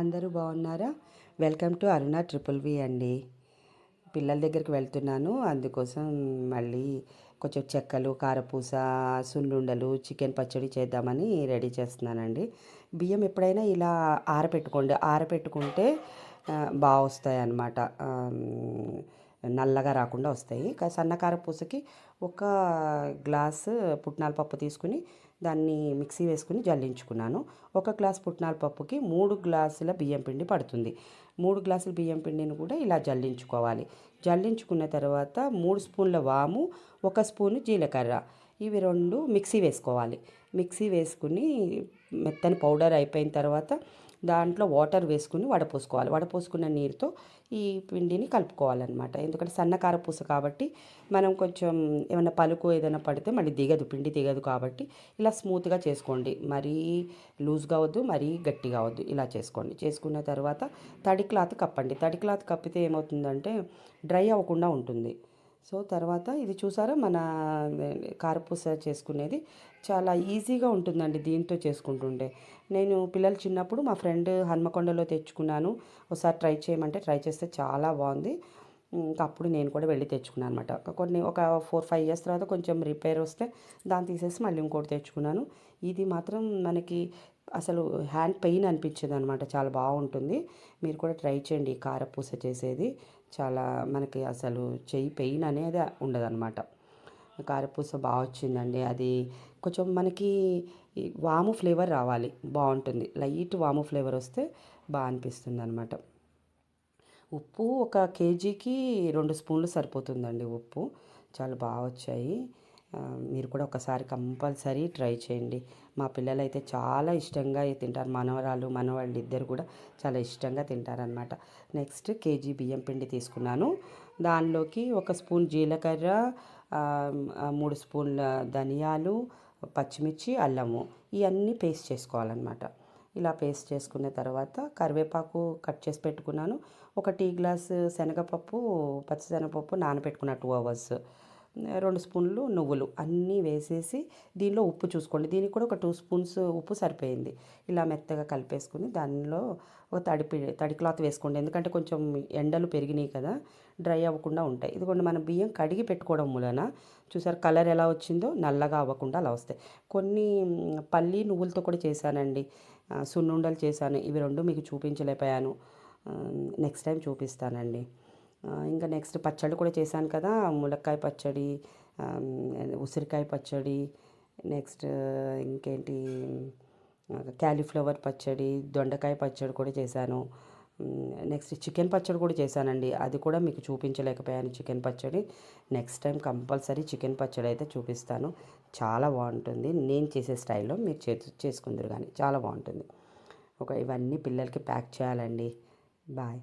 అందరూ బాగున్నారా? Welcome to Aruna triple వి అండి. పిల్లల దగ్గరికి వెళ్తున్నాను, అందుకోసం మళ్ళీ కొంచెం చెక్కలు, కారపూస, సున్నుండలు, చికెన్ పచ్చడి చేద్దామని రెడీ చేస్తున్నానండి. బియ్యం ఎప్పుడైనా ఇలా ఆరపెట్టుకుంటే బాగా వస్తాయి అన్నమాట. నల్లగా రాకుండా వస్తాయి. సన్నకార పూసకి ఒక గ్లాసు పుట్నాల పప్పు తీసుకుని దాన్ని మిక్సీ వేసుకుని జల్లించుకున్నాను. ఒక గ్లాస్ పుట్నాల పప్పుకి 3 గ్లాసుల బియ్యం పిండి పడుతుంది. 3 గ్లాసుల బియ్యం పిండిని కూడా ఇలా జల్లించుకోవాలి. జల్లించుకున్న తర్వాత 3 స్పూన్ల వాము, 1 స్పూను జీలకర్ర, ఇవి 2 మిక్సీ వేసుకోవాలి. మిక్సీ వేసుకుని మెత్తని పౌడర్ అయిపోయిన తర్వాత దాంట్లో వాటర్ వేసుకుని వడపోసుకోవాలి. వడపోసుకున్న నీరుతో ఈ పిండిని కలుపుకోవాలన్నమాట. ఎందుకంటే సన్నకార పూస కాబట్టి మనం కొంచెం ఏమైనా పలుకు ఏదైనా పడితే మళ్ళీ పిండి దిగదు కాబట్టి ఇలా స్మూత్గా చేసుకోండి. మరీ లూజ్గా వద్దు, మరీ గట్టిగా వద్దు, ఇలా చేసుకోండి. చేసుకున్న తర్వాత తడి క్లాత్ కప్పండి. తడి క్లాత్ కప్పితే ఏమవుతుందంటే డ్రై అవ్వకుండా ఉంటుంది. సో తర్వాత ఇది చూసారా, మన కారపూస చేసుకునేది చాలా ఈజీగా ఉంటుందండి దీంతో చేసుకుంటుంటే. నేను పిల్లలు చిన్నప్పుడు మా ఫ్రెండ్ హన్మకొండలో తెచ్చుకున్నాను. ఒకసారి ట్రై చేయమంటే ట్రై చేస్తే చాలా బాగుంది. ఇంకా అప్పుడు నేను కూడా వెళ్ళి తెచ్చుకున్నాను అనమాట. ఒక 4-5 ఇయర్స్ తర్వాత కొంచెం రిపేర్ వస్తే దాన్ని తీసేసి మళ్ళీ ఇంకోటి తెచ్చుకున్నాను. ఇది మాత్రం మనకి అసలు హ్యాండ్ పెయిన్ అనిపించదు అనమాట. చాలా బాగుంటుంది. మీరు కూడా ట్రై చేయండి. ఈ కారపూస చేసేది చాలా మనకి అసలు చెయ్యి పెయిన్ అనేది ఉండదన్నమాట. కారపూస బాగా వచ్చిందండి. అది కొంచెం మనకి వాము ఫ్లేవర్ రావాలి, బాగుంటుంది. లైట్ వాము ఫ్లేవర్ వస్తే బాగా అనిపిస్తుంది అనమాట. ఉప్పు ఒక కేజీకి 2 స్పూన్లు సరిపోతుందండి. ఉప్పు చాలా బాగా వచ్చాయి. మీరు కూడా ఒకసారి కంపల్సరీ ట్రై చేయండి. మా పిల్లలైతే చాలా ఇష్టంగా తింటారు. మనవాళ్ళు ఇద్దరు కూడా చాలా ఇష్టంగా తింటారనమాట. నెక్స్ట్ కేజీ బియ్యం పిండి తీసుకున్నాను. దానిలోకి 1 స్పూన్ జీలకర్ర, 3 స్పూన్ల ధనియాలు, పచ్చిమిర్చి, అల్లము, ఇవన్నీ పేస్ట్ చేసుకోవాలన్నమాట. ఇలా పేస్ట్ చేసుకున్న తర్వాత కరివేపాకు కట్ చేసి పెట్టుకున్నాను. ఒక టీ గ్లాస్ పచ్చిశనగపప్పు నానబెట్టుకున్న 2 అవర్స్, 2 స్పూన్లు నువ్వులు అన్నీ వేసేసి దీనిలో ఉప్పు చూసుకోండి. దీనికి కూడా ఒక 2 స్పూన్స్ ఉప్పు సరిపోయింది. ఇలా మెత్తగా కలిపేసుకుని దానిలో ఒక తడి క్లాత్ వేసుకోండి. ఎందుకంటే కొంచెం ఎండలు పెరిగినాయి కదా, డ్రై అవ్వకుండా ఉంటాయి. ఇదిగోండి, మనం బియ్యం కడిగి పెట్టుకోవడం మూలన చూసారు కలర్ ఎలా వచ్చిందో, నల్లగా అవ్వకుండా అలా వస్తాయి. కొన్ని పల్లి నువ్వులతో కూడా చేశానండి. సున్నుండలు చేశాను. ఇవి 2 మీకు చూపించలేకపోయాను. నెక్స్ట్ టైం చూపిస్తానండి. ఇంకా నెక్స్ట్ పచ్చడి కూడా చేశాను కదా, ములక్కాయ పచ్చడి, ఉసిరికాయ పచ్చడి, నెక్స్ట్ ఇంకేంటి క్యాలీఫ్లవర్ పచ్చడి, దొండకాయ పచ్చడి కూడా చేశాను. నెక్స్ట్ చికెన్ పచ్చడి కూడా చేశానండి. అది కూడా మీకు చూపించలేకపోయాను చికెన్ పచ్చడి. నెక్స్ట్ టైం కంపల్సరీ చికెన్ పచ్చడి అయితే చూపిస్తాను. చాలా బాగుంటుంది. నేను చేసే స్టైల్లో మీరు చేసుకుందరు కానీ చాలా బాగుంటుంది. ఇవన్నీ పిల్లలకి ప్యాక్ చేయాలండి. బాయ్.